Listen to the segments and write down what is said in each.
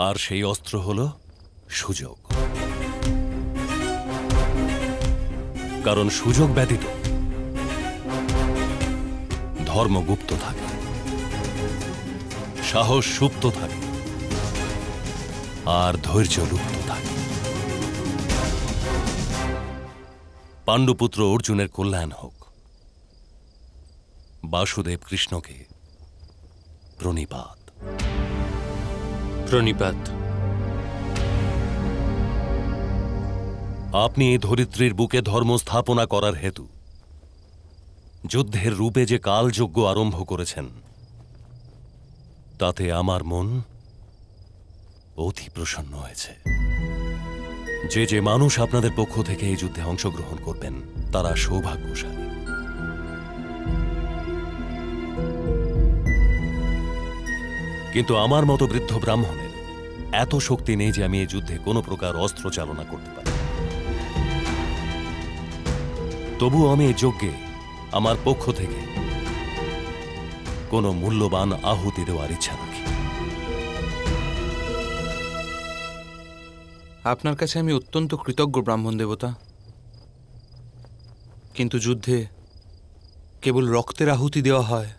আর সেই অস্ত্র হল সুযোগ। কারণ সুযোগ ব্যতীত ধর্ম গুপ্ত থাকে, সাহস সুপ্ত থাকে, আর ধৈর্য লুপ্ত থাকে। পাণ্ডুপুত্র অর্জুনের কল্যাণ হোক। বাসুদেব কৃষ্ণকে প্রণিপাত। প্রণিপাত। আপনি এই ধরিত্রীর বুকে ধর্ম স্থাপনা করার হেতু যুদ্ধের রূপে যে কালযজ্ঞ আরম্ভ করেছেন, তাতে আমার মন অতি প্রসন্ন হয়েছে। যে যে মানুষ আপনাদের পক্ষ থেকে এই যুদ্ধে অংশগ্রহণ করবেন, তারা সৌভাগ্যশালী। কিন্তু আমার মতো বৃদ্ধ ব্রাহ্মণের এত শক্তি নেই যে আমি এই যুদ্ধে কোনো প্রকার অস্ত্র চালনা করতে পারি। তবুও আমি এই যজ্ঞে আমার পক্ষ থেকে কোনো মূল্যবান আহুতি দেওয়ার ইচ্ছা রাখি। আপনার কাছে আমি অত্যন্ত কৃতজ্ঞ ব্রাহ্মণ দেবতা, কিন্তু যুদ্ধে কেবল রক্তের আহুতি দেওয়া হয়।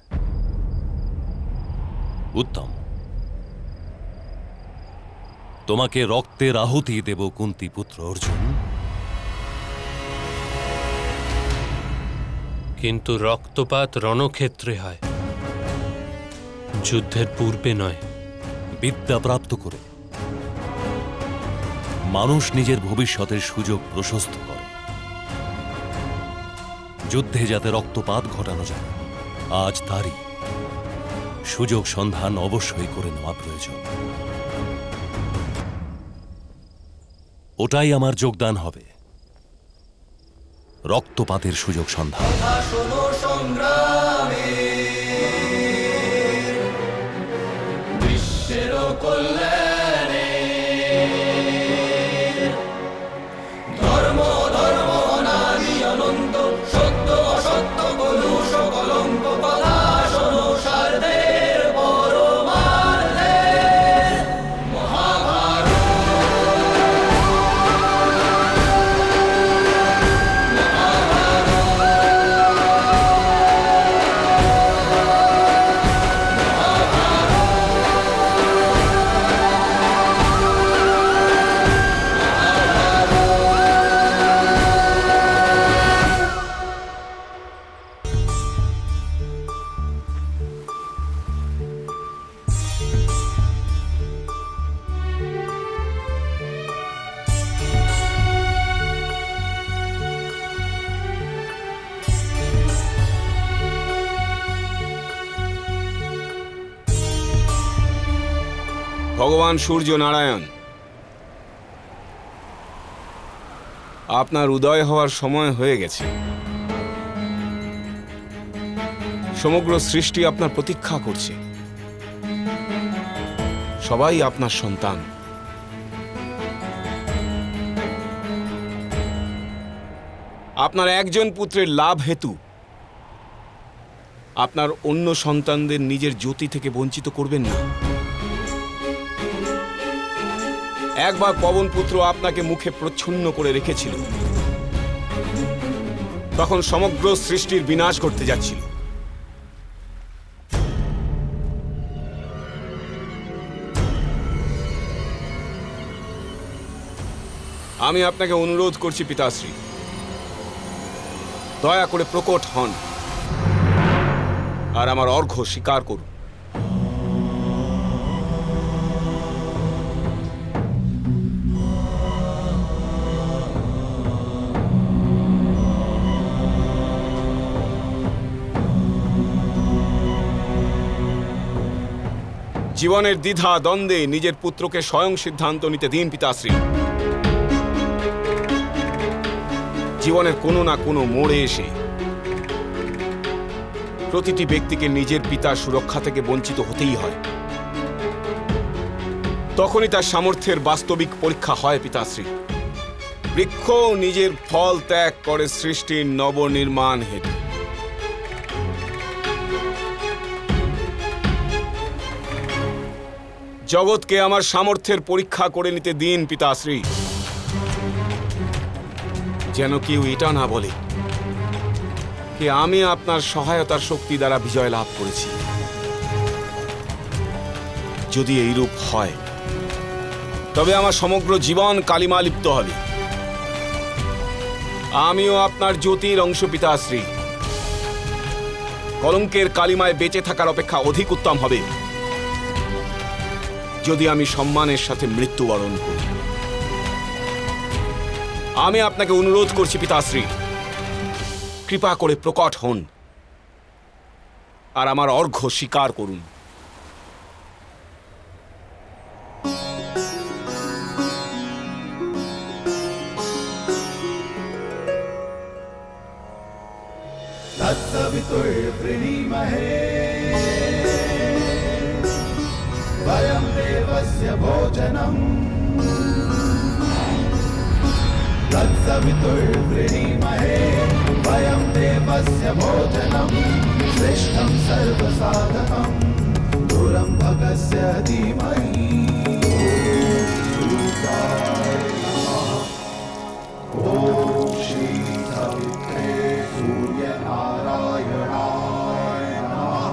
উত্তম, তোমাকে রক্তের আহুতি দেব কুন্তী পুত্র অর্জুন। কিন্তু রক্তপাত রণক্ষেত্রে হয়, যুদ্ধের পূর্বে নয়। বিদ্যা প্রাপ্ত করে মানুষ নিজের ভবিষ্যতের সুযোগ প্রশস্ত করে। যুদ্ধে যাতে রক্তপাত ঘটানো যায়, আজ তারই সুযোগ সন্ধান অবশ্যই করে নেওয়া প্রয়োজন। ওটাই আমার যোগদান হবে, রক্তপাতের সুযোগ সন্ধান। বিশ্বের কল্যাণে ধর্ম ধর্ম অনাদি অনন্ত, সত্য অসত্য কলুষ কলঙ্ক, কথা শোনো সারদের পরমার্থে। ভগবান সূর্য নারায়ণ, আপনার উদয় হওয়ার সময় হয়ে গেছে। সমগ্র সৃষ্টি আপনার প্রতীক্ষা করছে। সবাই আপনার সন্তান। আপনার একজন পুত্রের লাভ হেতু আপনার অন্য সন্তানদের নিজের জ্যোতি থেকে বঞ্চিত করবেন না। একবার পবন পুত্র আপনাকে মুখে প্রচ্ছন্ন করে রেখেছিল, তখন সমগ্র সৃষ্টির বিনাশ করতে যাচ্ছিল। আমি আপনাকে অনুরোধ করছি পিতাশ্রী, দয়া করে প্রকট হন আর আমার অর্ঘ্য স্বীকার করুন। জীবনের দ্বিধা দ্বন্দ্বে নিজের পুত্রকে স্বয়ং সিদ্ধান্ত নিতে দিন পিতাশ্রী। জীবনের কোনো না কোনো মোড়ে এসে প্রতিটি ব্যক্তিকে নিজের পিতার সুরক্ষা থেকে বঞ্চিত হতেই হয়। তখনই তার সামর্থ্যের বাস্তবিক পরীক্ষা হয় পিতাশ্রী। বৃক্ষ নিজের ফল ত্যাগ করে সৃষ্টির নবনির্মাণ হেতু। জগৎকে আমার সামর্থ্যের পরীক্ষা করে নিতে দিন পিতাশ্রী, যেন কেউ এটা না বলে যে আমি আপনার সহায়তার শক্তি দ্বারা বিজয় লাভ করেছি। যদি এইরূপ হয় তবে আমার সমগ্র জীবন কালিমা লিপ্ত হবে। আমিও আপনার জ্যোতির অংশ পিতাশ্রী। কলঙ্কের কালিমায় বেঁচে থাকার অপেক্ষা অধিক উত্তম হবে যদি আমি সম্মানের সাথে মৃত্যুবরণ করি। আমি আপনাকে অনুরোধ করছি পিতাশ্রী, কৃপা করে প্রকট হন আর আমার অর্ঘ্য স্বীকার করুন। तत्सवितुर्वृणीमहे वयं देवस्य भोजनम् तत्सवितुर्वृणीमहे वयं देवस्य भोजनम् श्रेष्ठं सर्वसाधकं दूरं भगस्य धीमहि सूर्याय नमः। ॐ श्री सवित्रे सूर्यनारायणाय नमः।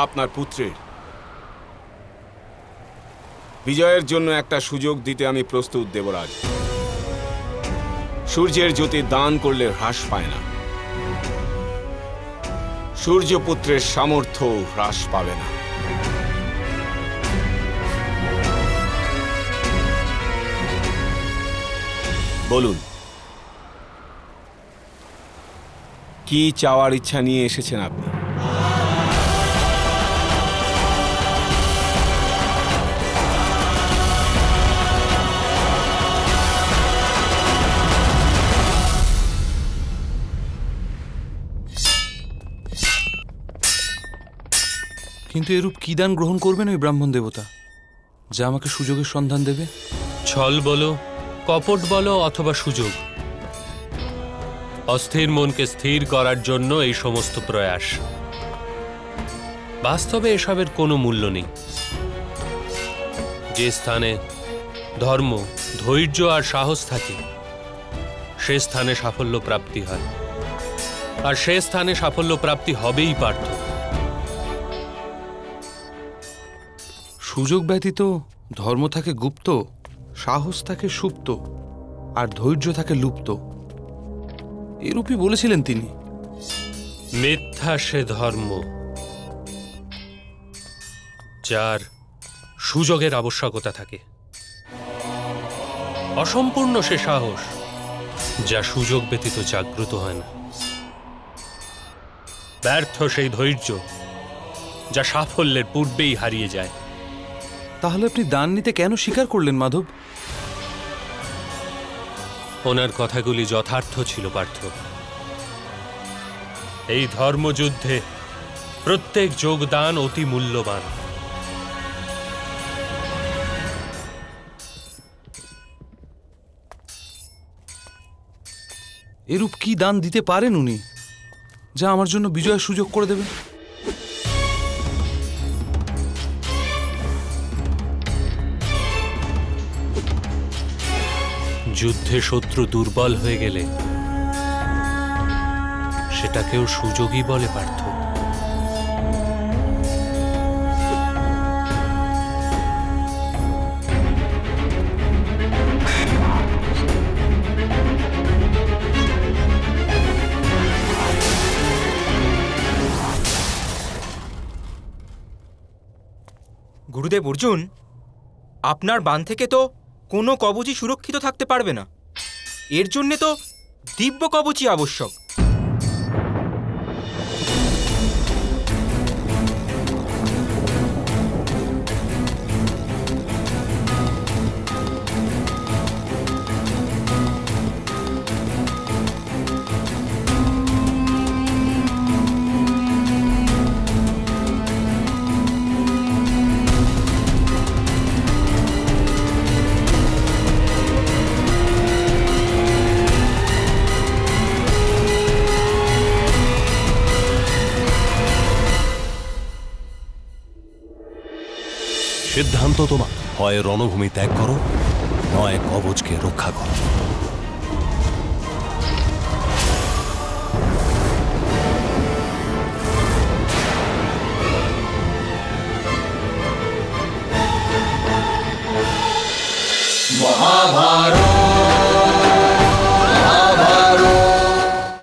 আপনার পুত্রের বিজয়ের জন্য একটা সুযোগ দিতে আমি প্রস্তুত দেবরাজ। সূর্যের জ্যোতি দান করলে হ্রাস পায় না, সূর্যপুত্রের সামর্থ্য হ্রাস পাবে না। বলুন, কি চাওয়ার ইচ্ছা নিয়ে এসেছেন আপনি? কিন্তু এরূপ কি দান গ্রহণ করবেন ওই ব্রাহ্মণ দেবতা, যা আমাকে সুযোগের সন্ধান দেবে? ছল বলো, কপট বলো অথবা সুযোগ, অস্থির মনকে স্থির করার জন্য এই সমস্ত প্রয়াস। বাস্তবে এসবের কোনো মূল্য নেই। যে স্থানে ধর্ম, ধৈর্য আর সাহস থাকে সে স্থানে সাফল্য প্রাপ্তি হয়, আর সে স্থানে সাফল্য প্রাপ্তি হবেই পার্থ। সুযোগ ব্যতীত ধর্ম থাকে গুপ্ত, সাহস থাকে সুপ্ত, আর ধৈর্য থাকে লুপ্ত, এরূপই বলেছিলেন তিনি। মিথ্যা সে ধর্ম যার সুযোগের আবশ্যকতা থাকে, অসম্পূর্ণ সে সাহস যা সুযোগ ব্যতীত জাগ্রত হয় না, ব্যর্থ সেই ধৈর্য যা সাফল্যের পূর্বেই হারিয়ে যায়। তাহলে আপনি দান নিতে কেন স্বীকার করলেন মাধব? ওনার কথাগুলি যথার্থ ছিল পার্থ। এই ধর্মযুদ্ধে প্রত্যেক যোগদান অতি মূল্যবান। এরূপ কি দান দিতে পারেন উনি, যা আমার জন্য বিজয়ের সুযোগ করে দেবে? যুদ্ধে শত্রু দুর্বল হয়ে গেলে সেটাকেও সুযোগই বলে পার্থ। গুরুদেব অর্জুন, আপনার বাণ থেকে তো কোনো কবচই সুরক্ষিত থাকতে পারবে না। এর জন্যে তো দিব্য কবচই আবশ্যক। সিদ্ধান্ত তোমার, হয় রণভূমি ত্যাগ করো, নয় কবচকে রক্ষা করো। মহাভারত